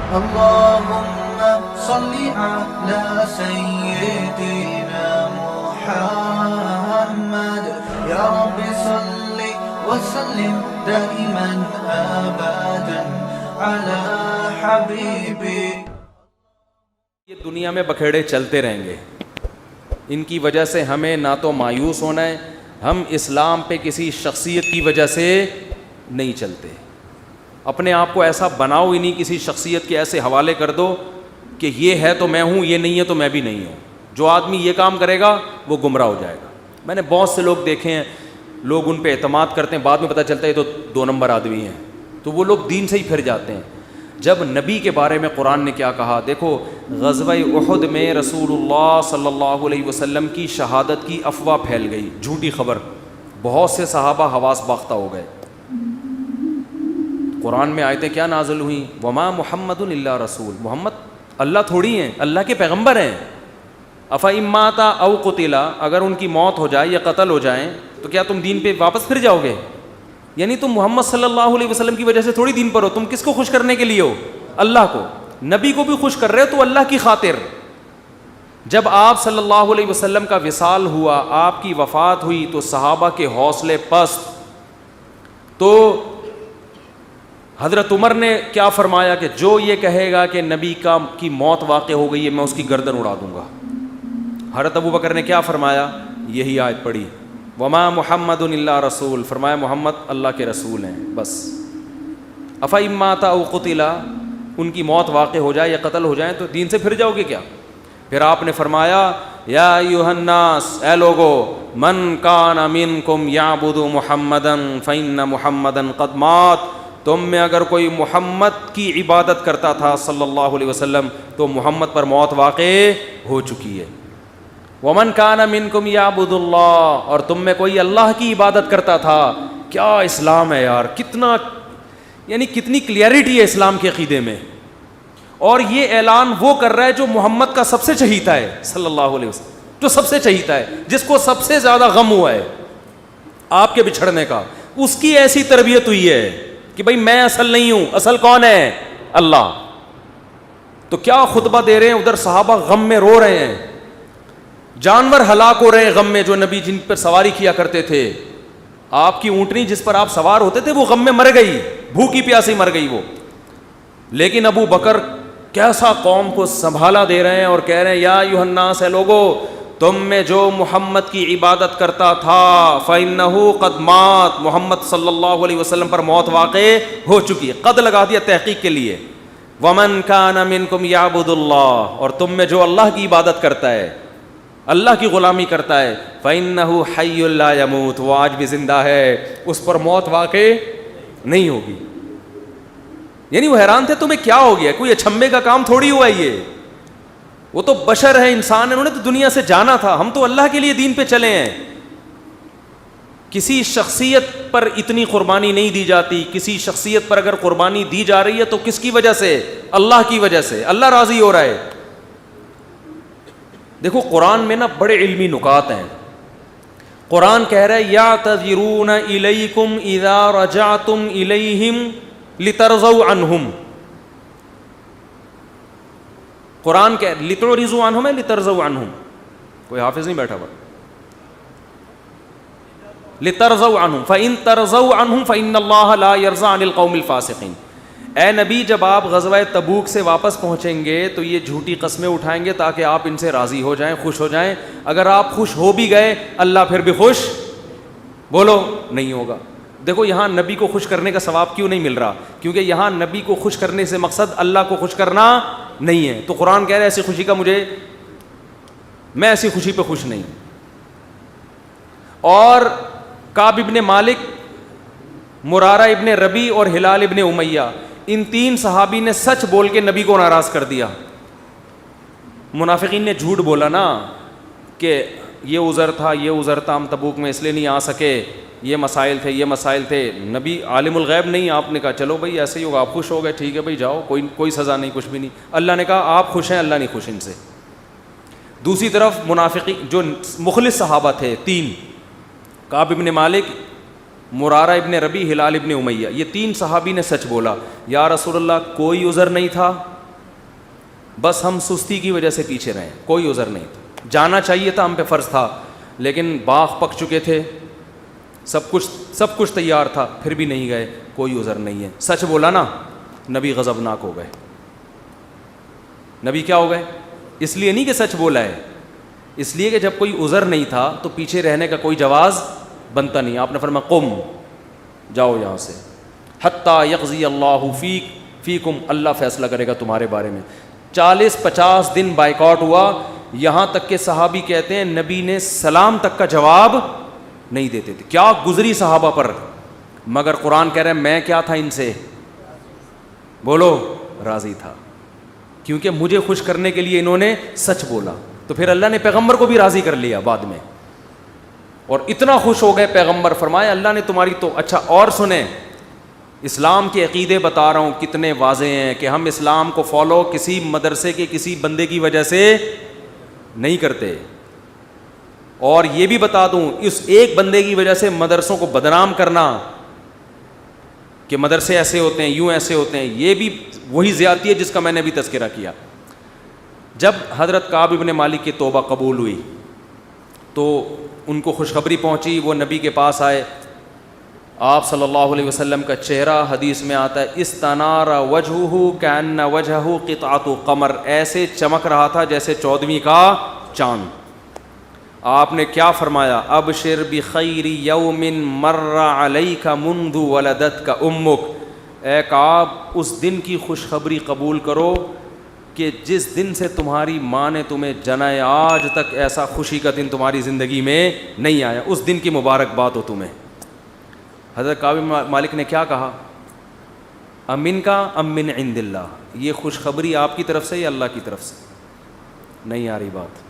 اللهم صل على سيدنا محمد يا رب صل وسلم دائما ابدا على حبيبي. یہ دنیا میں بکھیڑے چلتے رہیں گے، ان کی وجہ سے ہمیں نہ تو مایوس ہونا ہے، ہم اسلام پہ کسی شخصیت کی وجہ سے نہیں چلتے. اپنے آپ کو ایسا بناؤ ہی نہیں، کسی شخصیت کے ایسے حوالے کر دو کہ یہ ہے تو میں ہوں، یہ نہیں ہے تو میں بھی نہیں ہوں. جو آدمی یہ کام کرے گا وہ گمراہ ہو جائے گا. میں نے بہت سے لوگ دیکھے ہیں، لوگ ان پہ اعتماد کرتے ہیں، بعد میں پتہ چلتا ہے یہ تو 2 نمبر آدمی ہیں، تو وہ لوگ دین سے ہی پھر جاتے ہیں. جب نبی کے بارے میں قرآن نے کیا کہا، دیکھو غزوہ احد میں رسول اللہ صلی اللہ علیہ وسلم کی شہادت کی افواہ پھیل گئی، جھوٹی خبر، بہت سے صحابہ حواس باختہ ہو گئے. قرآن میں آیتیں کیا نازل ہوئیں، وما محمد الا رسول، محمد اللہ تھوڑی ہیں، اللہ کے پیغمبر ہیں. افإن مات او قتل، اگر ان کی موت ہو جائے یا قتل ہو جائیں تو کیا تم دین پہ واپس پھر جاؤ گے؟ یعنی تم محمد صلی اللہ علیہ وسلم کی وجہ سے تھوڑی دین پر ہو، تم کس کو خوش کرنے کے لیے ہو؟ اللہ کو. نبی کو بھی خوش کر رہے ہو تو اللہ کی خاطر. جب آپ صلی اللہ علیہ وسلم کا وصال ہوا، آپ کی وفات ہوئی، تو صحابہ کے حوصلے پست. تو حضرت عمر نے کیا فرمایا کہ جو یہ کہے گا کہ نبی کی موت واقع ہو گئی ہے، میں اس کی گردن اڑا دوں گا. حضرت ابو بکر نے کیا فرمایا، یہی آیت پڑھی، وما محمد الا رسول، فرمایا محمد اللہ کے رسول ہیں بس. افإن مات او قتل، ان کی موت واقع ہو جائے یا قتل ہو جائیں تو دین سے پھر جاؤ گے کیا؟ پھر آپ نے فرمایا یا ایھا الناس، اے لوگو، من کان منکم یعبد محمدا فإن محمدا قد مات، تم میں اگر کوئی محمد کی عبادت کرتا تھا صلی اللہ علیہ وسلم تو محمد پر موت واقع ہو چکی ہے. ومن کان منکم یعبد اللہ، اور تم میں کوئی اللہ کی عبادت کرتا تھا. کیا اسلام ہے یار، کتنا یعنی کتنی کلیئرٹی ہے اسلام کے عقیدے میں. اور یہ اعلان وہ کر رہا ہے جو محمد کا سب سے چہیتا ہے صلی اللہ علیہ وسلم، جو سب سے چہیتا ہے، جس کو سب سے زیادہ غم ہوا ہے آپ کے بچھڑنے کا. اس کی ایسی تربیت ہوئی ہے کہ بھئی میں اصل نہیں ہوں، اصل کون ہے؟ اللہ. تو کیا خطبہ دے رہے ہیں، ادھر صحابہ غم میں رو رہے ہیں، جانور ہلاک ہو رہے ہیں غم میں، جو نبی جن پر سواری کیا کرتے تھے. آپ کی اونٹنی جس پر آپ سوار ہوتے تھے وہ غم میں مر گئی، بھوکی پیاسی مر گئی وہ. لیکن ابو بکر کیسا قوم کو سنبھالا دے رہے ہیں اور کہہ رہے ہیں یا ایھا الناس، اے لوگو، تم میں جو محمد کی عبادت کرتا تھا فإنہ قد مات، محمد صلی اللہ علیہ وسلم پر موت واقع ہو چکی ہے. قد لگا دیا تحقیق کے لیے. ومن کان منکم یعبد اللہ، اور تم میں جو اللہ کی عبادت کرتا ہے، اللہ کی غلامی کرتا ہے، فإنہ حی لا یموت، وہ آج بھی زندہ ہے، اس پر موت واقع نہیں ہوگی. یعنی وہ حیران تھے تمہیں کیا ہو گیا، کوئی اچھمبے کا کام تھوڑی ہوا یہ، وہ تو بشر ہے، انسان ہے، انہوں نے تو دنیا سے جانا تھا، ہم تو اللہ کے لیے دین پہ چلے ہیں. کسی شخصیت پر اتنی قربانی نہیں دی جاتی. کسی شخصیت پر اگر قربانی دی جا رہی ہے تو کس کی وجہ سے؟ اللہ کی وجہ سے. اللہ راضی ہو رہا ہے. دیکھو قرآن میں نا بڑے علمی نکات ہیں. قرآن کہہ رہا ہے یعتذرون الیکم اذا رجعتم الیہم لترضوا عنہم. قرآن کہ لتعرضوا عنہم ہے لترضوا عنہم، کوئی حافظ نہیں بیٹھا ہوا. لترضوا عنہم فإن ترضوا عنہم فإن اللہ لا يرضى عن القوم الفاسقین. اے نبی جب آپ غزوہ تبوک سے واپس پہنچیں گے تو یہ جھوٹی قسمیں اٹھائیں گے تاکہ آپ ان سے راضی ہو جائیں، خوش ہو جائیں. اگر آپ خوش ہو بھی گئے اللہ پھر بھی خوش بولو نہیں ہوگا. دیکھو یہاں نبی کو خوش کرنے کا ثواب کیوں نہیں مل رہا؟ کیونکہ یہاں نبی کو خوش کرنے سے مقصد اللہ کو خوش کرنا نہیں ہے. تو قرآن کہہ رہا ہے ایسی خوشی کا میں ایسی خوشی پہ خوش نہیں. اور کعب ابن مالک، مرارہ ابن ربی اور ہلال ابن امیہ، ان 3 صحابی نے سچ بول کے نبی کو ناراض کر دیا. منافقین نے جھوٹ بولا نا کہ یہ عذر تھا، یہ عذر تھا، ہم تبوک میں اس لیے نہیں آ سکے، یہ مسائل تھے، یہ مسائل تھے. نبی عالم الغیب نہیں، آپ نے کہا چلو بھائی ایسے ہی ہوگا، آپ خوش ہو گئے، ٹھیک ہے بھائی جاؤ، کوئی سزا نہیں، کچھ بھی نہیں. اللہ نے کہا آپ خوش ہیں، اللہ نہیں خوش ان سے. دوسری طرف منافقین جو مخلص صحابہ تھے 3، کعب ابن مالک، مرارہ ابن ربی، ہلال ابن امیہ، یہ 3 صحابی نے سچ بولا. یا رسول اللہ کوئی عذر نہیں تھا؟ بس ہم سستی کی وجہ سے پیچھے رہے, کوئی عذر نہیں تھا. جانا چاہیے تھا, ہم پہ فرض تھا, لیکن باغ پک چکے تھے, سب کچھ تیار تھا, پھر بھی نہیں گئے, کوئی عذر نہیں ہے. سچ بولا نا, نبی غضبناک ہو گئے. نبی کیا ہو گئے؟ اس لیے نہیں کہ سچ بولا ہے, اس لیے کہ جب کوئی عذر نہیں تھا تو پیچھے رہنے کا کوئی جواز بنتا نہیں. آپ نے فرمایا قم, جاؤ یہاں سے, حتیٰ یقضی اللہ فیکم, اللہ فیصلہ کرے گا تمہارے بارے میں. 40-50 دن بائیکاٹ ہوا, یہاں تک کہ صحابی کہتے ہیں نبی نے سلام تک کا جواب نہیں دیتے تھے. کیا گزری صحابہ پر, مگر قرآن کہہ رہے ہیں میں کیا تھا ان سے, بولو, راضی تھا, کیونکہ مجھے خوش کرنے کے لیے انہوں نے سچ بولا. تو پھر اللہ نے پیغمبر کو بھی راضی کر لیا بعد میں, اور اتنا خوش ہو گئے پیغمبر, فرمایا اللہ نے تمہاری تو. اچھا اور سنیں, اسلام کے عقیدے بتا رہا ہوں کتنے واضح ہیں کہ ہم اسلام کو فالو کسی مدرسے کے کسی بندے کی وجہ سے نہیں کرتے. اور یہ بھی بتا دوں, اس ایک بندے کی وجہ سے مدرسوں کو بدنام کرنا کہ مدرسے ایسے ہوتے ہیں, یوں ایسے ہوتے ہیں, یہ بھی وہی زیادتی ہے جس کا میں نے بھی تذکرہ کیا. جب حضرت کعب ابن مالک کی توبہ قبول ہوئی تو ان کو خوشخبری پہنچی, وہ نبی کے پاس آئے. آپ صلی اللہ علیہ وسلم کا چہرہ حدیث میں آتا ہے استنار وجہہ کأن وجہہ قطعۃ قمر, ایسے چمک رہا تھا جیسے 14ویں کا چاند. آپ نے کیا فرمایا, ابشر بخیر یوم مر علیک منذ ولدتک امک, اے کعب اس دن کی خوشخبری قبول کرو کہ جس دن سے تمہاری ماں نے تمہیں جنا ہے آج تک ایسا خوشی کا دن تمہاری زندگی میں نہیں آیا, اس دن کی مبارکباد ہو تمہیں. حضرت کعب مالک نے کیا کہا, امن کا ام من عند اللہ, یہ خوشخبری آپ کی طرف سے یا اللہ کی طرف سے؟ نہیں آ رہی بات.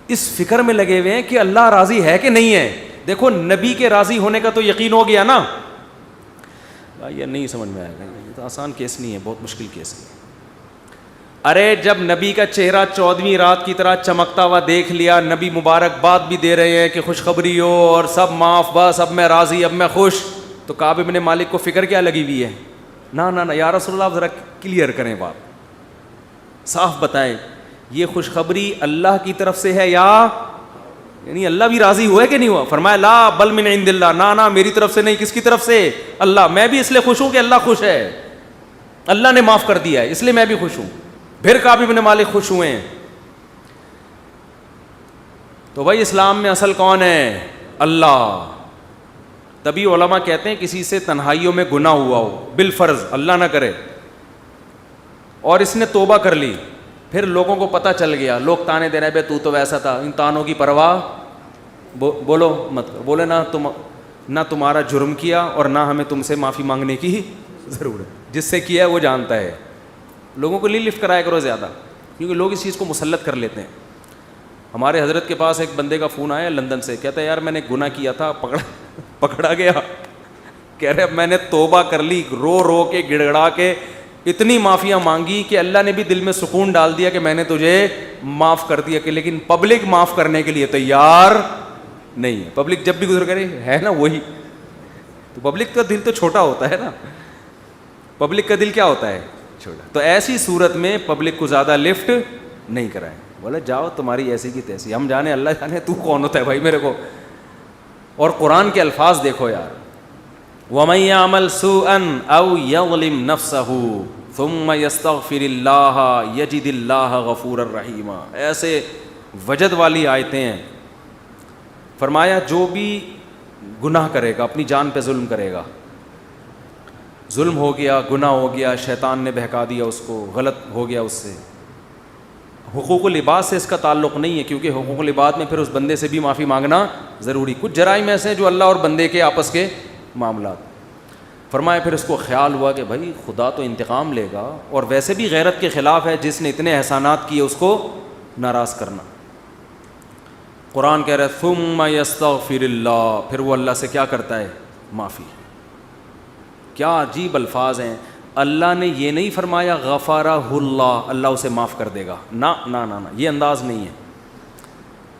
اس فکر میں لگے ہوئے ہیں کہ اللہ راضی ہے کہ نہیں ہے. دیکھو نبی کے راضی ہونے کا تو یقین ہو گیا نا. یہ نہیں سمجھ میں آئے گا, یہ تو آسان کیس نہیں ہے, بہت مشکل کیس ہے. ارے جب نبی کا چہرہ 14ویں رات کی طرح چمکتا ہوا دیکھ لیا, نبی مبارکباد بھی دے رہے ہیں کہ خوشخبری ہو اور سب معاف, بس اب میں راضی, اب میں خوش, تو کعب ابن مالک کو فکر کیا لگی ہوئی ہے, نہ یا رسول اللہ ذرا کلیئر کریں بات, صاف بتائیں یہ خوشخبری اللہ کی طرف سے ہے یا یعنی اللہ بھی راضی ہوا ہے کہ نہیں ہوا؟ فرمایا لا بل من عند اللہ, نہ میری طرف سے نہیں, کس کی طرف سے؟ اللہ. میں بھی اس لیے خوش ہوں کہ اللہ خوش ہے, اللہ نے معاف کر دیا ہے, اس لیے میں بھی خوش ہوں. پھر کعب ابن مالک خوش ہوئے ہیں. تو بھائی اسلام میں اصل کون ہے؟ اللہ. تبھی علماء کہتے ہیں کسی سے تنہائیوں میں گناہ ہوا ہو بالفرض, اللہ نہ کرے, اور اس نے توبہ کر لی, پھر لوگوں کو پتہ چل گیا, لوگ تانے دے رہے بے تو ویسا تھا, ان تانوں کی پرواہ بولو مت, بولے نہ تمہارا جرم کیا اور نہ ہمیں تم سے معافی مانگنے کی ضرورت, جس سے کیا ہے وہ جانتا ہے. لوگوں کو لفٹ کرایا کرو زیادہ, کیونکہ لوگ اس چیز کو مسلط کر لیتے ہیں. ہمارے حضرت کے پاس ایک بندے کا فون آیا لندن سے, کہتا ہے یار میں نے گناہ کیا تھا, پکڑا گیا, کہہ رہے اب میں نے توبہ کر لی, رو رو کے گڑ گڑا کے اتنی معافیاں مانگی کہ اللہ نے بھی دل میں سکون ڈال دیا کہ میں نے تجھے معاف کر دیا, کہ لیکن پبلک معاف کرنے کے لیے تیار نہیں ہے. پبلک جب بھی گزر کرے ہے نا وہی, تو پبلک کا دل تو چھوٹا ہوتا ہے نا, پبلک کا دل کیا ہوتا ہے؟ چھوٹا. تو ایسی صورت میں پبلک کو زیادہ لفٹ نہیں کرائیں, بولے جاؤ تمہاری ایسی کی تیسی, ہم جانے اللہ جانے تو کون ہوتا ہے بھائی میرے کو. اور قرآن کے الفاظ دیکھو یار, وَمَن يَعْمَلْ سُوءًا أَوْ يَظْلِمْ نَفْسَهُ ثُمَّ يَسْتَغْفِرِ اللَّهَ يَجِدِ اللَّهَ غَفُورًا رَحِيمًا. ایسے وجد والی آیتیں ہیں. فرمایا جو بھی گناہ کرے گا, اپنی جان پہ ظلم کرے گا, ظلم ہو گیا, گناہ ہو گیا, شیطان نے بہکا دیا اس کو, غلط ہو گیا اس سے, حقوق العباد سے اس کا تعلق نہیں ہے, کیونکہ حقوق العباد میں پھر اس بندے سے بھی معافی مانگنا ضروری. کچھ جرائم ایسے ہیں جو اللہ اور بندے کے آپس کے معاملات. فرمایا پھر اس کو خیال ہوا کہ بھائی خدا تو انتقام لے گا, اور ویسے بھی غیرت کے خلاف ہے, جس نے اتنے احسانات کیے اس کو ناراض کرنا. قرآن کہہ رہا ہے ثم یستغفر اللہ, پھر وہ اللہ سے کیا کرتا ہے؟ معافی. کیا عجیب الفاظ ہیں. اللہ نے یہ نہیں فرمایا غفرہ اللہ, اللہ اسے معاف کر دے گا, نہ یہ انداز نہیں ہے,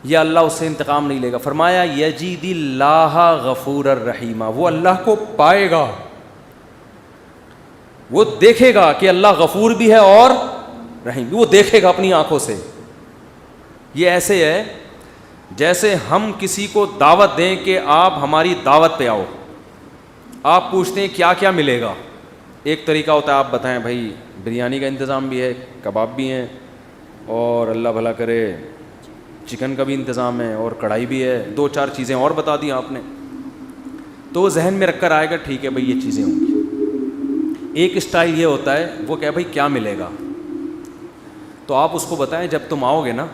یہ اللہ اس سے انتقام نہیں لے گا. فرمایا یجید اللہ غفور الرحیم, وہ اللہ کو پائے گا, وہ دیکھے گا کہ اللہ غفور بھی ہے اور رحیم. وہ دیکھے گا اپنی آنکھوں سے. یہ ایسے ہے جیسے ہم کسی کو دعوت دیں کہ آپ ہماری دعوت پہ آؤ. آپ پوچھتے ہیں کیا کیا ملے گا. ایک طریقہ ہوتا ہے آپ بتائیں بھائی بریانی کا انتظام بھی ہے, کباب بھی ہیں, اور اللہ بھلا کرے چکن کا بھی انتظام ہے, اور کڑھائی بھی ہے, 2-4 چیزیں اور بتا دی آپ نے, تو ذہن میں رکھ کر آئے گا ٹھیک ہے بھائی یہ چیزیں ہوں گی. ایک اسٹائل یہ ہوتا ہے وہ کہ بھائی کیا ملے گا, تو آپ اس کو بتائیں جب تم آؤ گے نا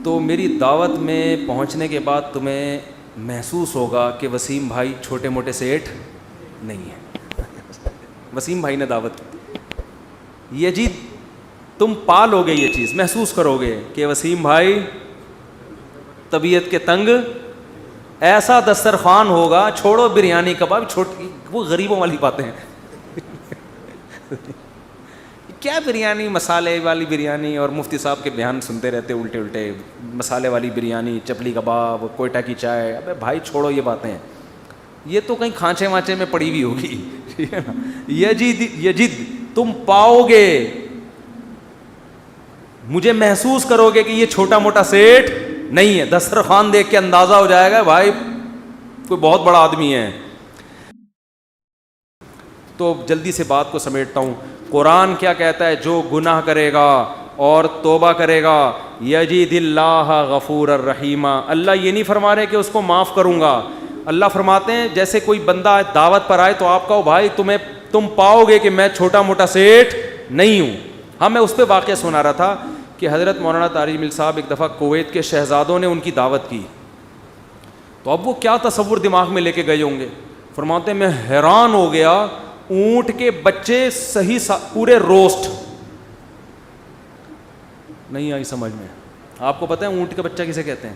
تو میری دعوت میں پہنچنے کے بعد تمہیں محسوس ہوگا کہ وسیم بھائی چھوٹے موٹے سیٹ نہیں ہیں. وسیم بھائی نے دعوت کی, یہ جی تم پالو گے, یہ چیز محسوس کرو گے کہ وسیم بھائی طبیعت کے تنگ, ایسا دسترخوان ہوگا, چھوڑو بریانی کباب, چھوٹی وہ غریبوں والی باتیں ہیں. کیا بریانی, مسالے والی بریانی, اور مفتی صاحب کے بیان سنتے رہتے الٹے الٹے, مسالے والی بریانی, چپلی کباب, کوئٹہ کی چائے. ابے بھائی چھوڑو یہ باتیں, یہ تو کہیں کھانچے وانچے میں پڑی ہوئی ہوگی. ٹھیک ہے نا. یجد تم پاؤ گے, مجھے محسوس کرو گے کہ یہ چھوٹا موٹا سیٹ نہیں ہے. دسترخوان دیکھ کے اندازہ ہو جائے گا بھائی کوئی بہت بڑا آدمی ہے. تو جلدی سے بات کو سمیٹتا ہوں. قرآن کیا کہتا ہے؟ جو گناہ کرے گا اور توبہ کرے گا یجد اللہ غفور الرحیم. اللہ یہ نہیں فرما رہے کہ اس کو معاف کروں گا. اللہ فرماتے ہیں جیسے کوئی بندہ دعوت پر آئے تو آپ کہو بھائی تم پاؤ گے کہ میں چھوٹا موٹا سیٹ نہیں ہوں. ہاں میں اس پہ واقعہ سنا رہا تھا کہ حضرت مولانا طارق جمیل صاحب ایک دفعہ کویت کے شہزادوں نے ان کی دعوت کی, تو اب وہ کیا تصور دماغ میں لے کے گئے ہوں گے. فرماتے ہیں میں حیران ہو گیا, اونٹ کے بچے صحیح پورے روسٹ. نہیں آئی سمجھ میں؟ آپ کو پتہ ہے اونٹ کا بچہ کسے کہتے ہیں؟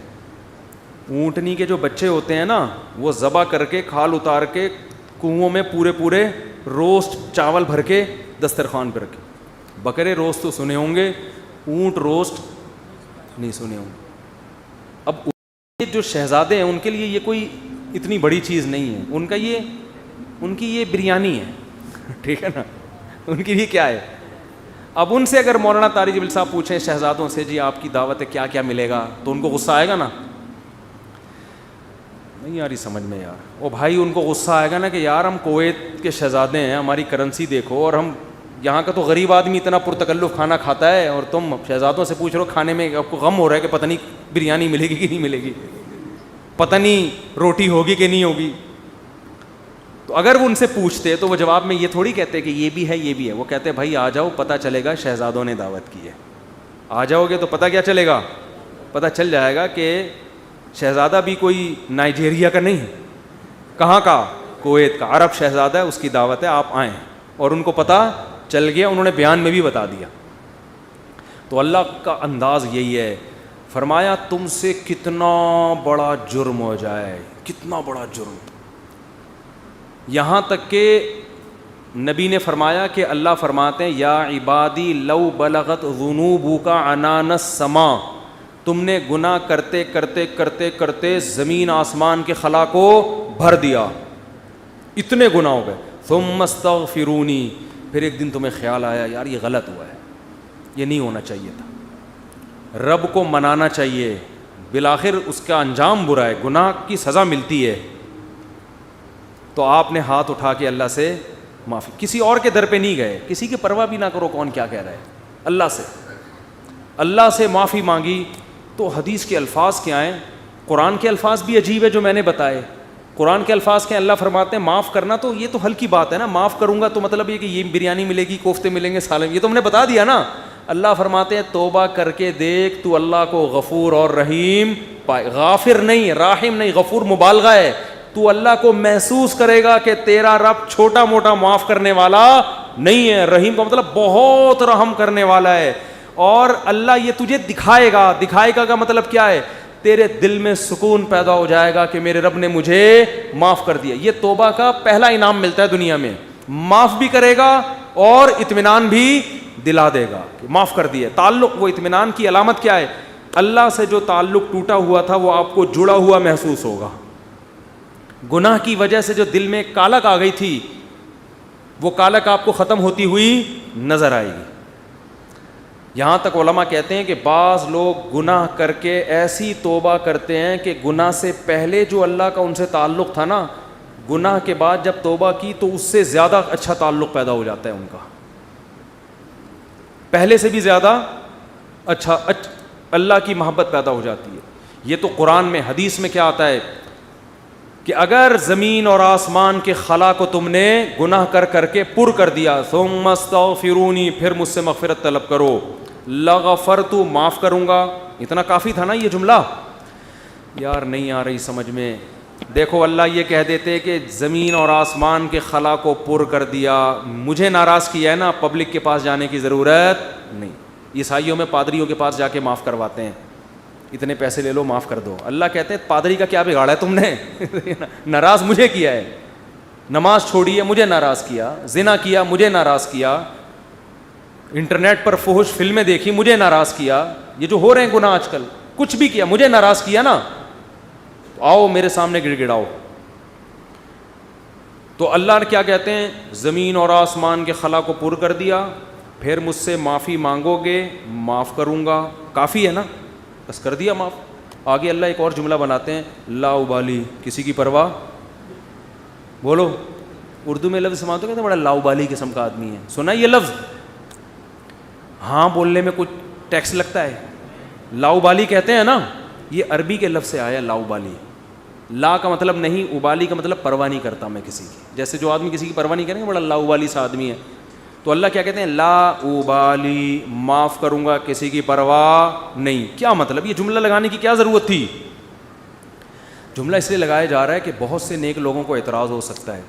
اونٹنی کے جو بچے ہوتے ہیں نا وہ ذبح کر کے کھال اتار کے کنووں میں پورے روسٹ چاول بھر کے دسترخوان پہ رکھے. بکرے روسٹ تو سنے ہوں گے, اونٹ روسٹ نہیں سنے ہوں گے. اب جو شہزادے ہیں ان کے لیے یہ کوئی اتنی بڑی چیز نہیں ہے, ان کی یہ بریانی ہے. ٹھیک ہے نا, ان کی یہ کیا ہے. اب ان سے اگر مولانا طارق جمیل صاحب پوچھیں شہزادوں سے جی آپ کی دعوت ہے کیا کیا ملے گا, تو ان کو غصہ آئے گا نا. نہیں آ رہی سمجھ میں یار. وہ بھائی ان کو غصہ آئے گا نا کہ یار ہم کویت کے شہزادے ہیں, ہماری کرنسی دیکھو, اور ہم یہاں کا تو غریب آدمی اتنا پرتکلف کھانا کھاتا ہے, اور تم شہزادوں سے پوچھ رہے ہو کھانے میں آپ کو غم ہو رہا ہے کہ پتہ نہیں بریانی ملے گی کہ نہیں ملے گی, پتہ نہیں روٹی ہوگی کہ نہیں ہوگی. تو اگر وہ ان سے پوچھتے تو وہ جواب میں یہ تھوڑی کہتے کہ یہ بھی ہے یہ بھی ہے. وہ کہتے بھائی آ جاؤ, پتہ چلے گا شہزادوں نے دعوت کی ہے. آ جاؤ گے تو پتہ کیا چلے گا, پتہ چل جائے گا کہ شہزادہ بھی کوئی نائجیریا کا نہیں, کہاں کا, کویت کا, عرب شہزادہ ہے, اس کی دعوت ہے, آپ آئیں. اور ان کو پتہ چل گیا, انہوں نے بیان میں بھی بتا دیا. تو اللہ کا انداز یہی ہے. فرمایا تم سے کتنا بڑا جرم ہو جائے, کتنا بڑا جرم, یہاں تک کہ نبی نے فرمایا کہ اللہ فرماتے ہیں یا عبادی لو بلغت ذنوبک عنان السماء, تم نے گناہ کرتے کرتے کرتے کرتے زمین آسمان کے خلا کو بھر دیا, اتنے گناہ ہو گئے. ثم استغفرونی, پھر ایک دن تمہیں خیال آیا یار یہ غلط ہوا ہے, یہ نہیں ہونا چاہیے تھا, رب کو منانا چاہیے, بالآخر اس کا انجام برا ہے, گناہ کی سزا ملتی ہے. تو آپ نے ہاتھ اٹھا کے اللہ سے معافی, کسی اور کے در پہ نہیں گئے, کسی کی پرواہ بھی نہ کرو کون کیا کہہ رہا ہے, اللہ سے معافی مانگی. تو حدیث کے الفاظ کیا ہیں, قرآن کے الفاظ بھی عجیب ہے جو میں نے بتائے. قرآن کے الفاظ کے اللہ فرماتے ہیں معاف کرنا, تو یہ تو ہلکی بات ہے نا, معاف کروں گا تو مطلب یہ کہ یہ بریانی ملے گی, کوفتے ملیں گے, سالن, یہ تو ہم نے بتا دیا نا. اللہ فرماتے ہیں توبہ کر کے دیکھ تو اللہ کو غفور اور رحیم پائے. غافر نہیں, راحم نہیں, غفور مبالغہ ہے. تو اللہ کو محسوس کرے گا کہ تیرا رب چھوٹا موٹا معاف کرنے والا نہیں ہے, رحیم کا مطلب بہت رحم کرنے والا ہے. اور اللہ یہ تجھے دکھائے گا کا مطلب کیا ہے, تیرے دل میں سکون پیدا ہو جائے گا کہ میرے رب نے مجھے معاف کر دیا. یہ توبہ کا پہلا انعام ملتا ہے دنیا میں, معاف بھی کرے گا اور اطمینان بھی دلا دے گا کہ معاف کر دیا. تعلق, وہ اطمینان کی علامت کیا ہے, اللہ سے جو تعلق ٹوٹا ہوا تھا وہ آپ کو جڑا ہوا محسوس ہوگا. گناہ کی وجہ سے جو دل میں کالک آ گئی تھی وہ کالک آپ کو ختم ہوتی ہوئی نظر آئے گی. یہاں تک علماء کہتے ہیں کہ بعض لوگ گناہ کر کے ایسی توبہ کرتے ہیں کہ گناہ سے پہلے جو اللہ کا ان سے تعلق تھا نا، گناہ کے بعد جب توبہ کی تو اس سے زیادہ اچھا تعلق پیدا ہو جاتا ہے ان کا، پہلے سے بھی زیادہ اچھا اللہ کی محبت پیدا ہو جاتی ہے. یہ تو قرآن میں، حدیث میں کیا آتا ہے کہ اگر زمین اور آسمان کے خلا کو تم نے گناہ کر کر کے پر کر دیا، ثم استغفرونی، پھر مجھ سے مغفرت طلب کرو، لغفرت، معاف کروں گا. اتنا کافی تھا نا یہ جملہ؟ یار نہیں آ رہی سمجھ میں. دیکھو اللہ یہ کہہ دیتے کہ زمین اور آسمان کے خلا کو پر کر دیا، مجھے ناراض کیا ہے نا، پبلک کے پاس جانے کی ضرورت نہیں. عیسائیوں میں پادریوں کے پاس جا کے معاف کرواتے ہیں، اتنے پیسے لے لو معاف کر دو. اللہ کہتے ہیں پادری کا کیا بگاڑا ہے تم نے؟ ناراض مجھے کیا ہے، نماز چھوڑی ہے مجھے ناراض کیا، زنا کیا مجھے ناراض کیا، انٹرنیٹ پر فحش فلمیں دیکھی مجھے ناراض کیا، یہ جو ہو رہے ہیں گناہ آج کل، کچھ بھی کیا مجھے ناراض کیا نا، تو آؤ میرے سامنے گڑ گڑاؤ. تو اللہ نے کیا کہتے ہیں، زمین اور آسمان کے خلا کو پر کر دیا، پھر مجھ سے معافی مانگو گے معاف کروں گا. کافی ہے نا، بس کر دیا معاف. آگے اللہ ایک اور جملہ بناتے ہیں، لا ابالی، کسی کی پرواہ. بولو اردو میں لفظ سماعت ہو کہتے ہیں بڑا لا ابالی قسم کا آدمی ہے. سنا یہ لفظ؟ ہاں بولنے میں کچھ ٹیکس لگتا ہے. لا ابالی کہتے ہیں نا، یہ عربی کے لفظ سے آیا لا ابالی. لا کا مطلب نہیں، ابالی کا مطلب پرواہ نہیں کرتا میں کسی کی. جیسے جو آدمی کسی کی پرواہ نہیں کریں گے بڑا لا ابالی سا آدمی ہے. تو اللہ کیا کہتے ہیں، لا ابالی، معاف کروں گا کسی کی پرواہ نہیں. کیا مطلب؟ یہ جملہ لگانے کی کیا ضرورت تھی؟ جملہ اس لیے لگایا جا رہا ہے کہ بہت سے نیک لوگوں کو اعتراض ہو سکتا ہے،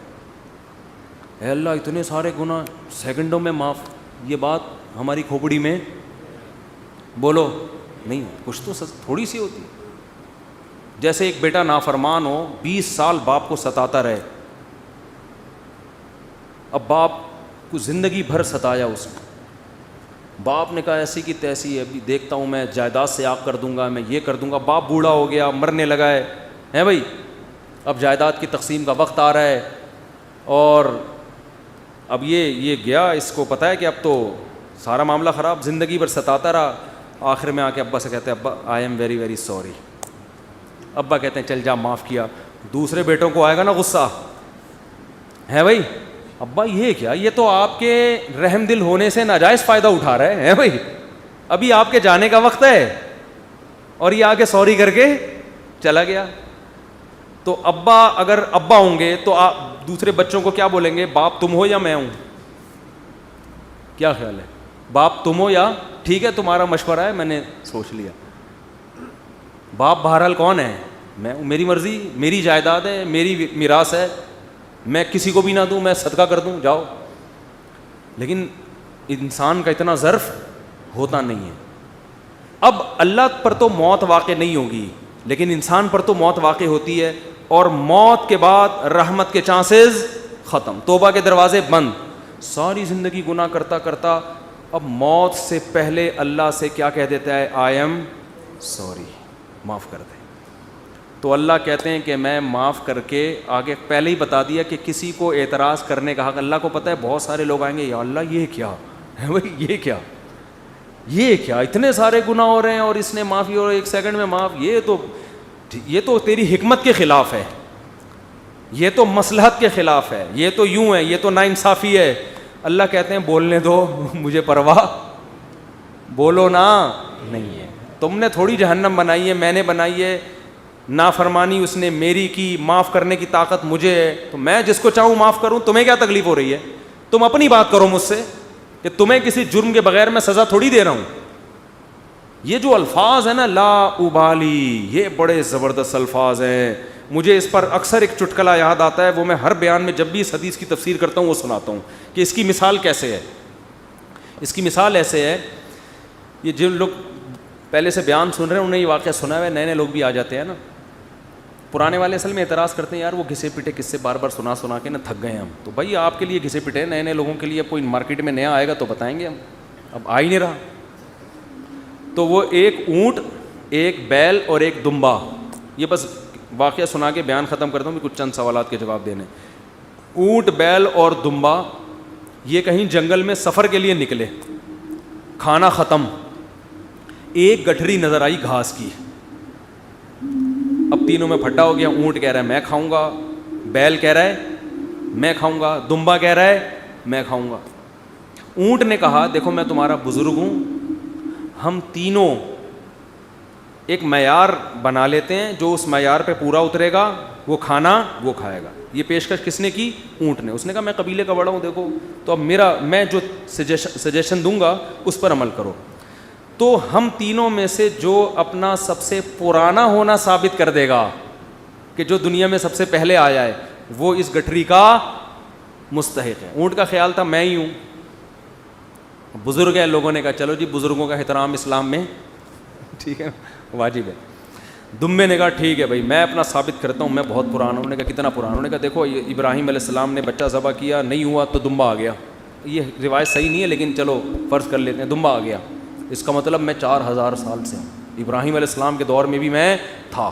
اے اللہ اتنے سارے گناہ سیکنڈوں میں معاف. یہ بات ہماری کھوپڑی میں بولو نہیں، کچھ تو تھوڑی سی ہوتی. جیسے ایک بیٹا نافرمان ہو، 20 سال باپ کو ستاتا رہے، اب باپ کو زندگی بھر ستایا اس نے، باپ نے کہا ایسی کی تیسی ہے، ابھی دیکھتا ہوں میں جائیداد سے آگ کر دوں گا، میں یہ کر دوں گا. باپ بوڑھا ہو گیا، مرنے لگا ہے بھائی، اب جائیداد کی تقسیم کا وقت آ رہا ہے، اور اب یہ گیا، اس کو پتہ ہے کہ اب تو سارا معاملہ خراب، زندگی بھر ستاتا رہا. آخر میں آ کے ابا سے کہتے ہیں، ابا I am very very sorry. ابا کہتے ہیں چل جا معاف کیا. دوسرے بیٹوں کو آئے گا نا غصہ، ہے بھائی، ابا یہ کیا، یہ تو آپ کے رحم دل ہونے سے ناجائز فائدہ اٹھا رہے ہیں بھائی، ابھی آپ کے جانے کا وقت ہے، اور یہ آ کے سوری کر کے چلا گیا. تو ابا اگر ابا ہوں گے تو آپ دوسرے بچوں کو کیا بولیں گے، باپ تم ہو یا میں ہوں؟ کیا خیال ہے، باپ تم ہو یا ٹھیک ہے تمہارا مشورہ ہے میں نے سوچ لیا. باپ بہرحال کون ہے، میں، میری مرضی، میری جائیداد ہے، میری میراث ہے، میں کسی کو بھی نہ دوں، میں صدقہ کر دوں، جاؤ. لیکن انسان کا اتنا ظرف ہوتا نہیں ہے. اب اللہ پر تو موت واقع نہیں ہوگی، لیکن انسان پر تو موت واقع ہوتی ہے، اور موت کے بعد رحمت کے چانسز ختم، توبہ کے دروازے بند. ساری زندگی گناہ کرتا کرتا اب موت سے پہلے اللہ سے کیا کہہ دیتا ہے، آئی ایم سوری، معاف کر دے. تو اللہ کہتے ہیں کہ میں معاف کر کے، آگے پہلے ہی بتا دیا کہ کسی کو اعتراض کرنے کا حق، اللہ کو پتہ ہے بہت سارے لوگ آئیں گے، یا اللہ یہ کیا ہے بھائی، یہ کیا اتنے سارے گناہ ہو رہے ہیں اور اس نے معافی اور 1 سیکنڈ میں معاف، یہ تو تیری حکمت کے خلاف ہے، یہ تو مصلحت کے خلاف ہے، یہ تو یوں ہے، یہ تو ناانصافی ہے. اللہ کہتے ہیں بولنے دو، مجھے پرواہ، بولو نا، نہیں ہے. تم نے تھوڑی جہنم بنائی ہے، میں نے بنائی ہے. نافرمانی اس نے میری کی، معاف کرنے کی طاقت مجھے ہے، تو میں جس کو چاہوں معاف کروں. تمہیں کیا تکلیف ہو رہی ہے؟ تم اپنی بات کرو مجھ سے کہ تمہیں کسی جرم کے بغیر میں سزا تھوڑی دے رہا ہوں. یہ جو الفاظ ہیں نا، لا ابالی، یہ بڑے زبردست الفاظ ہیں. مجھے اس پر اکثر ایک چٹکلا یاد آتا ہے، وہ میں ہر بیان میں جب بھی اس حدیث کی تفسیر کرتا ہوں وہ سناتا ہوں کہ اس کی مثال کیسے ہے. اس کی مثال ایسے ہے، یہ جن لوگ پہلے سے بیان سن رہے ہیں انہیں یہ واقعہ سنا ہے، نئے لوگ بھی آ جاتے ہیں نا. پرانے والے اصل میں اعتراض کرتے ہیں، یار وہ گھسے پٹے قصے بار بار سنا کے نا تھک گئے ہم. تو بھائی آپ کے لیے گھسے پٹے، نئے لوگوں کے لیے کوئی مارکیٹ میں نیا آئے گا تو بتائیں گے ہم، اب آ ہی نہیں رہا. تو وہ ایک اونٹ، ایک بیل اور ایک دمبا، یہ بس واقعہ سنا کے بیان ختم کرتا ہوں، کچھ چند سوالات کے جواب دینے. اونٹ، بیل اور دمبا یہ کہیں جنگل میں سفر کے لیے نکلے. کھانا ختم, ایک گٹھری نظر آئی گھاس کی. اب تینوں میں پھٹا ہو گیا. اونٹ کہہ رہا ہے میں کھاؤں گا, بیل کہہ رہا ہے میں کھاؤں گا, دمبا کہہ رہا ہے میں کھاؤں گا. اونٹ نے کہا دیکھو میں تمہارا بزرگ ہوں, ہم تینوں ایک معیار بنا لیتے ہیں, جو اس معیار پہ پورا اترے گا وہ کھانا وہ کھائے گا. یہ پیشکش کس نے کی؟ اونٹ نے. اس نے کہا میں قبیلے کا بڑا ہوں, دیکھو تو اب میں جو سجیشن دوں گا اس پر عمل کرو. تو ہم تینوں میں سے جو اپنا سب سے پرانا ہونا ثابت کر دے گا کہ جو دنیا میں سب سے پہلے آیا ہے وہ اس گٹھری کا مستحق ہے. اونٹ کا خیال تھا میں ہی ہوں, بزرگ ہے. لوگوں نے کہا چلو جی بزرگوں کا احترام اسلام میں ٹھیک ہے واجب ہے. دمبے نے کہا ٹھیک ہے بھائی میں اپنا ثابت کرتا ہوں میں بہت پرانا ہوں. انہوں نے کہا کتنا پرانا؟ انہوں نے کہا دیکھو ابراہیم علیہ السلام نے بچہ ذبح کیا, نہیں ہوا تو دمبا آ گیا. یہ روایت صحیح نہیں ہے لیکن چلو فرض کر لیتے ہیں دمبا آ گیا. اس کا مطلب میں 4000 سال سے ہوں, ابراہیم علیہ السلام کے دور میں بھی میں تھا.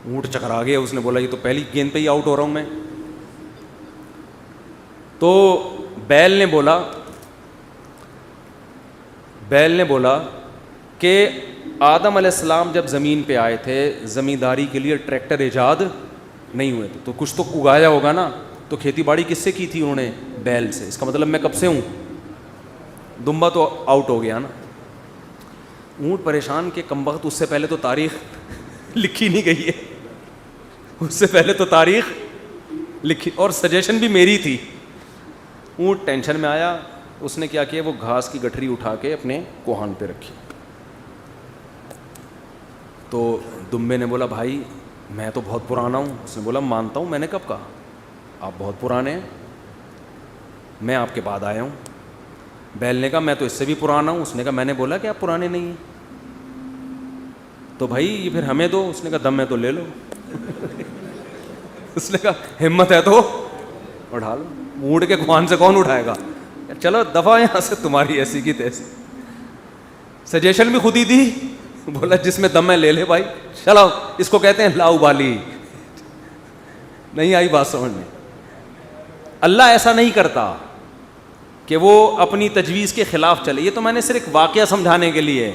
اونٹ چکرا گیا, اس نے بولا یہ تو پہلی گیند پہ ہی آؤٹ ہو رہا ہوں میں. تو بیل نے بولا کہ آدم علیہ السلام جب زمین پہ آئے تھے زمینداری کے لیے ٹریکٹر ایجاد نہیں ہوئے تھے, تو کچھ تو اگایا ہوگا نا, تو کھیتی باڑی کس سے کی تھی انہوں نے؟ بیل سے. اس کا مطلب میں کب سے ہوں؟ دمبا تو آؤٹ ہو گیا نا. اونٹ پریشان کہ کمبخت اس سے پہلے تو تاریخ لکھی نہیں گئی ہے, اس سے پہلے تو تاریخ لکھی اور سجیشن بھی میری تھی. اونٹ ٹینشن میں آیا, اس نے کیا کیا وہ گھاس کی گٹھری اٹھا کے اپنے کوہان پہ رکھی. تو دمبے نے بولا بھائی میں تو بہت پرانا ہوں. اس نے بولا مانتا ہوں, میں نے کب کہا آپ بہت پرانے ہیں, میں آپ کے بعد آیا ہوں. بیل نے کہا میں تو اس سے بھی پرانا ہوں. اس نے کہا میں نے بولا کہ آپ پرانے نہیں ہیں, تو بھائی یہ پھر ہمیں دو. اس نے کہا دم ہے تو لے لو. اس نے کہا ہمت ہے تو اٹھا لو. اونٹ کے کوہان سے کون اٹھائے گا؟ چلو دفعہ یہاں سے, تمہاری ایسی کی تیسی. سجیشن بھی خود ہی دی, بولا جس میں دم ہے لے لے بھائی. چلو اس کو کہتے ہیں لاؤبالی. نہیں آئی بات سمجھ میں؟ اللہ ایسا نہیں کرتا کہ وہ اپنی تجویز کے خلاف چلے. یہ تو میں نے صرف واقعہ سمجھانے کے لیے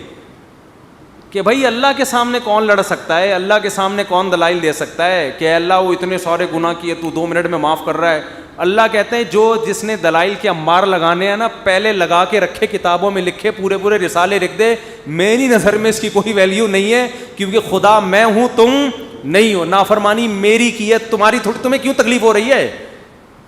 کہ بھائی اللہ کے سامنے کون لڑ سکتا ہے, اللہ کے سامنے کون دلائل دے سکتا ہے کہ اللہ وہ اتنے سارے گناہ کیے تو 2 منٹ میں معاف کر رہا ہے. اللہ کہتے ہیں جو جس نے دلائل کے امار لگانے ہیں نا پہلے لگا کے رکھے, کتابوں میں لکھے, پورے رسالے لکھ دے. میری نظر میں اس کی کوئی ویلیو نہیں ہے, کیونکہ خدا میں ہوں تم نہیں ہو. نافرمانی میری کی ہے, تمہاری تھوڑی. تمہیں کیوں تکلیف ہو رہی ہے؟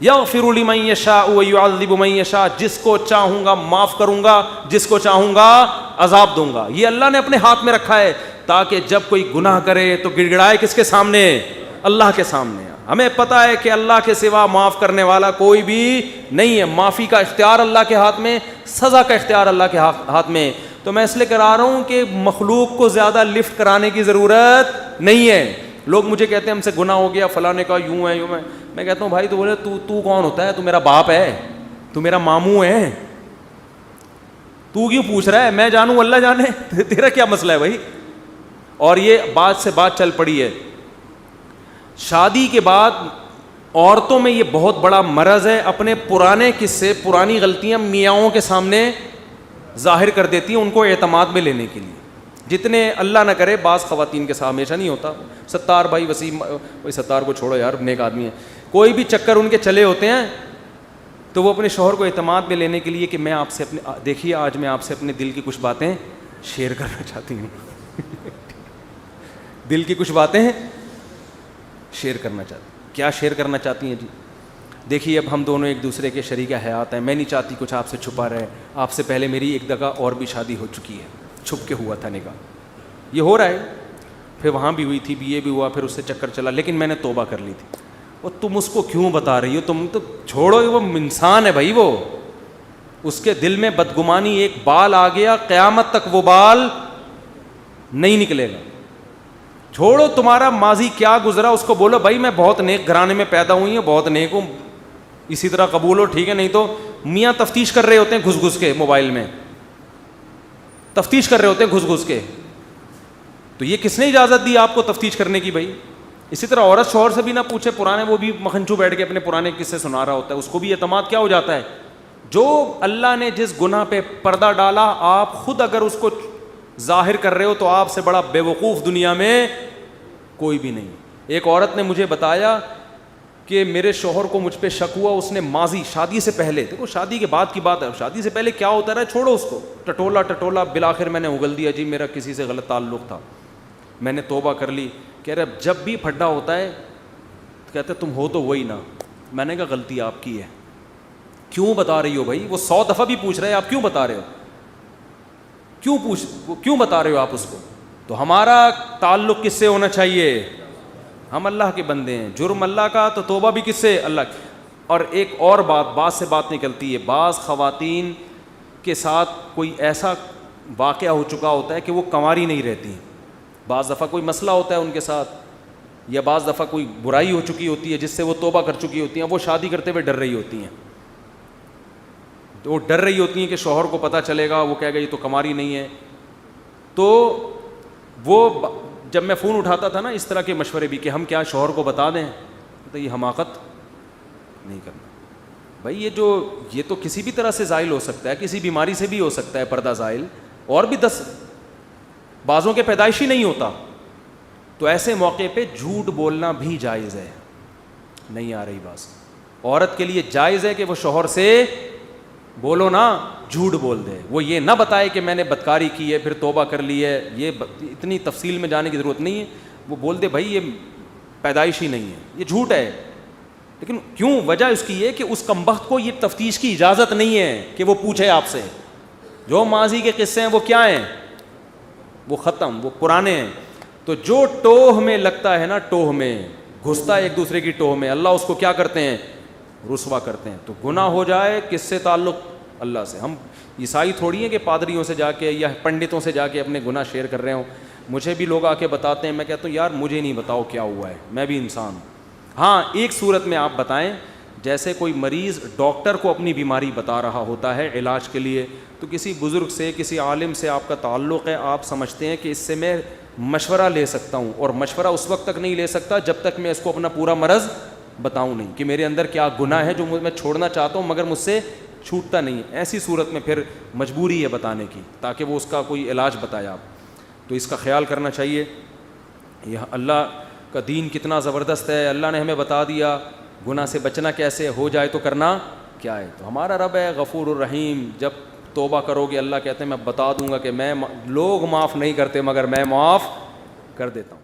یغفر لمن یشاء ویعذب من یشاء, جس کو چاہوں گا معاف کروں گا, جس کو چاہوں گا عذاب دوں گا. یہ اللہ نے اپنے ہاتھ میں رکھا ہے تاکہ جب کوئی گناہ کرے تو گڑ گڑائے کس کے سامنے؟ اللہ کے سامنے. ہمیں پتہ ہے کہ اللہ کے سوا معاف کرنے والا کوئی بھی نہیں ہے. معافی کا اختیار اللہ کے ہاتھ میں, سزا کا اختیار اللہ کے ہاتھ میں. تو میں اس لیے کرا رہا ہوں کہ مخلوق کو زیادہ لفٹ کرانے کی ضرورت نہیں ہے. لوگ مجھے کہتے ہیں ہم سے گناہ ہو گیا, فلاں نے کہا یوں ہے یوں ہے. میں کہتا ہوں بھائی تو بولے تو کون ہوتا ہے؟ تو میرا باپ ہے, تو میرا ماموں ہے, تو کیوں پوچھ رہا ہے؟ میں جانوں اللہ جانے, تیرا کیا مسئلہ ہے بھائی؟ اور یہ بات سے بات چل پڑی ہے. شادی کے بعد عورتوں میں یہ بہت بڑا مرض ہے, اپنے پرانے قصے, پرانی غلطیاں میاؤں کے سامنے ظاہر کر دیتی ہیں ان کو اعتماد میں لینے کے لیے. جتنے اللہ نہ کرے, بعض خواتین کے ساتھ ہمیشہ نہیں ہوتا. ستار بھائی وسیم, بھائی ستار کو چھوڑو یار, نیک آدمی ہے. کوئی بھی چکر ان کے چلے ہوتے ہیں تو وہ اپنے شوہر کو اعتماد میں لینے کے لیے کہ میں آپ سے اپنے, دیکھیے آج میں آپ سے اپنے دل کی کچھ باتیں شیئر کرنا چاہتی ہوں. دل کی کچھ باتیں شیئر کرنا چاہتی. کیا شیئر کرنا چاہتی ہیں جی؟ دیکھیے اب ہم دونوں ایک دوسرے کے شریک حیات ہیں, میں نہیں چاہتی کچھ آپ سے چھپا رہے. آپ سے پہلے میری ایک جگہ اور بھی شادی ہو چکی ہے, چھپ کے ہوا تھا نکاح, یہ ہو رہا ہے, پھر وہاں بھی ہوئی تھی, یہ بھی ہوا, پھر اس سے چکر چلا, لیکن میں نے توبہ کر لی تھی. اور تم اس کو کیوں بتا رہی ہو؟ تم تو چھوڑو, وہ انسان ہے بھائی, وہ اس کے دل میں بدگمانی ایک بال آ گیا, قیامت تک وہ بال نہیں نکلے گا. چھوڑو تمہارا ماضی کیا گزرا, اس کو بولو بھائی میں بہت نیک گھرانے میں پیدا ہوئی ہوں, بہت نیک ہوں, اسی طرح قبول ہو, ٹھیک ہے. نہیں تو میاں تفتیش کر رہے ہوتے ہیں گھس گھس کے, موبائل میں تفتیش کر رہے ہوتے ہیں گھس گھس کے. تو یہ کس نے اجازت دی آپ کو تفتیش کرنے کی بھائی؟ اسی طرح عورت شوہر سے بھی نہ پوچھے, پرانے, وہ بھی مکھنچو بیٹھ کے اپنے پرانے قصے سنا رہا ہوتا ہے, اس کو بھی اعتماد کیا ہو جاتا ہے, جو اللہ نے جس گناہ پہ پردہ ڈالا آپ خود اگر اس کو ظاہر کر رہے ہو تو آپ سے بڑا بے وقوف دنیا میں کوئی بھی نہیں. ایک عورت نے مجھے بتایا کہ میرے شوہر کو مجھ پہ شک ہوا, اس نے ماضی شادی سے پہلے, دیکھو شادی کے بعد کی بات ہے, شادی سے پہلے کیا ہوتا رہا چھوڑو اس کو, ٹٹولا بالآخر میں نے اگل دیا جی میرا کسی سے غلط تعلق تھا, میں نے توبہ کر لی. کہہ رہے جب بھی پھڈا ہوتا ہے کہتے تم ہو تو وہی نا. میں نے کہا غلطی آپ کی ہے. کیوں بتا رہی ہو بھائی؟ وہ 100 دفعہ بھی پوچھ رہے ہیں آپ کیوں بتا رہے ہو, کیوں بتا رہے ہو آپ اس کو؟ تو ہمارا تعلق کس سے ہونا چاہیے؟ ہم اللہ کے بندے ہیں, جرم اللہ کا تو توبہ بھی کس سے؟ اللہ کی. اور ایک اور بات سے بات نکلتی ہے, بعض خواتین کے ساتھ کوئی ایسا واقعہ ہو چکا ہوتا ہے کہ وہ کنواری نہیں رہتی, بعض دفعہ کوئی مسئلہ ہوتا ہے ان کے ساتھ, یا بعض دفعہ کوئی برائی ہو چکی ہوتی ہے جس سے وہ توبہ کر چکی ہوتی ہیں, وہ شادی کرتے ہوئے ڈر رہی ہوتی ہیں, وہ ڈر رہی ہوتی ہیں کہ شوہر کو پتہ چلے گا, وہ کہے گا یہ تو کنواری نہیں ہے. تو وہ جب میں فون اٹھاتا تھا نا اس طرح کے مشورے بھی کہ ہم کیا شوہر کو بتا دیں, تو یہ حماقت نہیں کرنا بھائی. یہ تو کسی بھی طرح سے زائل ہو سکتا ہے, کسی بیماری سے بھی ہو سکتا ہے پردہ زائل, اور بھی 10 بعضوں کے پیدائشی نہیں ہوتا. تو ایسے موقع پہ جھوٹ بولنا بھی جائز ہے. نہیں آ رہی بات؟ عورت کے لیے جائز ہے کہ وہ شوہر سے بولو نا, جھوٹ بول دے, وہ یہ نہ بتائے کہ میں نے بدکاری کی ہے پھر توبہ کر لی ہے, یہ اتنی تفصیل میں جانے کی ضرورت نہیں ہے. وہ بول دے بھائی یہ پیدائشی نہیں ہے, یہ جھوٹ ہے. لیکن کیوں؟ وجہ اس کی یہ کہ اس کمبخت کو یہ تفتیش کی اجازت نہیں ہے کہ وہ پوچھے آپ سے. جو ماضی کے قصے ہیں وہ کیا ہیں؟ وہ ختم, وہ پرانے ہیں. تو جو ٹوہ میں لگتا ہے نا, ٹوہ میں گھستا ہے ایک دوسرے کی ٹوہ میں, اللہ اس کو کیا کرتے ہیں؟ رسوا کرتے ہیں. تو گناہ ہو جائے کس سے تعلق؟ اللہ سے. ہم عیسائی تھوڑی ہیں کہ پادریوں سے جا کے یا پنڈتوں سے جا کے اپنے گناہ شیئر کر رہے ہوں. مجھے بھی لوگ آ کے بتاتے ہیں, میں کہتا ہوں یار مجھے نہیں بتاؤ کیا ہوا ہے, میں بھی انسان ہوں. ہاں ایک صورت میں آپ بتائیں, جیسے کوئی مریض ڈاکٹر کو اپنی بیماری بتا رہا ہوتا ہے علاج کے لیے, تو کسی بزرگ سے کسی عالم سے آپ کا تعلق ہے, آپ سمجھتے ہیں کہ اس سے میں مشورہ لے سکتا ہوں, اور مشورہ اس وقت تک نہیں لے سکتا جب تک میں اس کو اپنا پورا مرض بتاؤں نہیں کہ میرے اندر کیا گناہ ہے جو میں چھوڑنا چاہتا ہوں مگر مجھ سے چھوٹتا نہیں. ایسی صورت میں پھر مجبوری ہے بتانے کی تاکہ وہ اس کا کوئی علاج بتائے آپ. تو اس کا خیال کرنا چاہیے. یہ اللہ کا دین کتنا زبردست ہے, اللہ نے ہمیں بتا دیا گناہ سے بچنا کیسے, ہو جائے تو کرنا کیا ہے. تو ہمارا رب ہے غفور الرحیم, جب توبہ کرو گے اللہ کہتے ہیں میں بتا دوں گا کہ میں لوگ معاف نہیں کرتے مگر میں معاف کر دیتا ہوں.